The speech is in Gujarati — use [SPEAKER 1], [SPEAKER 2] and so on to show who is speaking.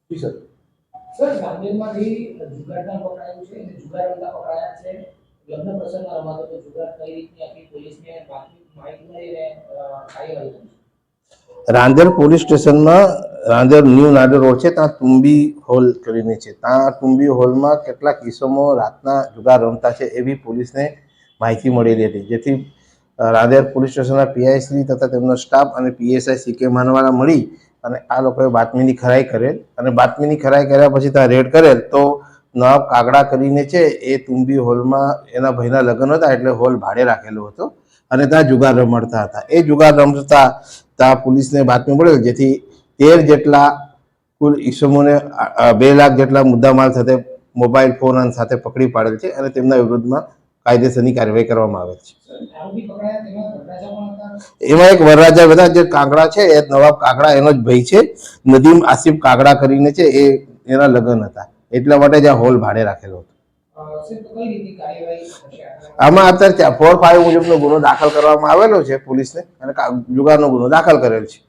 [SPEAKER 1] જી સર.
[SPEAKER 2] સર રાંદેરમાંથી જુગારના પકડાયું છે અને જુગાર રમતા પકડાયા છે. લગ્ન પ્રસંગમાં રમાતો તો જુગાર કઈ રીતની આપી પોલીસને માહિતી મળીને કાર્યવાહી કરી?
[SPEAKER 1] રાંદેર પોલીસ સ્ટેશનમાં રાંદેર ન્યૂ નાડર રોડ છે, ત્યાં તુંબી હોલ કરીને છે. ત્યાં તુંબી હોલમાં કેટલાક કિસ્સામો રાતના જુગાર રમતા છે એવી પોલીસને માહિતી મળેલી હતી, જેથી રાંદેર પોલીસ સ્ટેશનના પીઆઈ શ્રી તથા તેમનો સ્ટાફ અને પીએસઆઈ સીકે માનવાલા મળી અને આ લોકોએ બાતમીની ખરાઈ કરેલ અને બાતમીની ખરાઈ કર્યા પછી ત્યાં રેડ કરેલ તો નવાબ કાગડા કરીને છે એ તુંબી હોલમાં એના ભાઈના લગ્ન હતા એટલે હોલ ભાડે રાખેલો હતો અને ત્યાં જુગાર રમાડતા હતા. એ જુગાર રમતા ત્યાં પોલીસને બાતમી મળેલ, જેથી 13 જેટલા કુલ ઈસમોને 2 લાખ જેટલા મુદ્દામાલ સાથે મોબાઈલ ફોન સાથે પકડી પાડેલ છે અને તેમના વિરુદ્ધમાં કાયદેસરની કાર્યવાહી કરવામાં આવેલ છે. એમાં એક વરરાજા બધા જે કાગડા છે એ નવાબ કાગડા એનો જ ભાઈ છે, નદીમ આસિફ કાગડા કરીને છે, એ એના લગ્ન હતા એટલા માટે જ આ હોલ ભાડે રાખેલો હતો. આમાં અત્યારે 4-5 મુજબનો ગુનો દાખલ કરવામાં આવેલો છે પોલીસને અને જુગારનો ગુનો દાખલ કરેલ છે.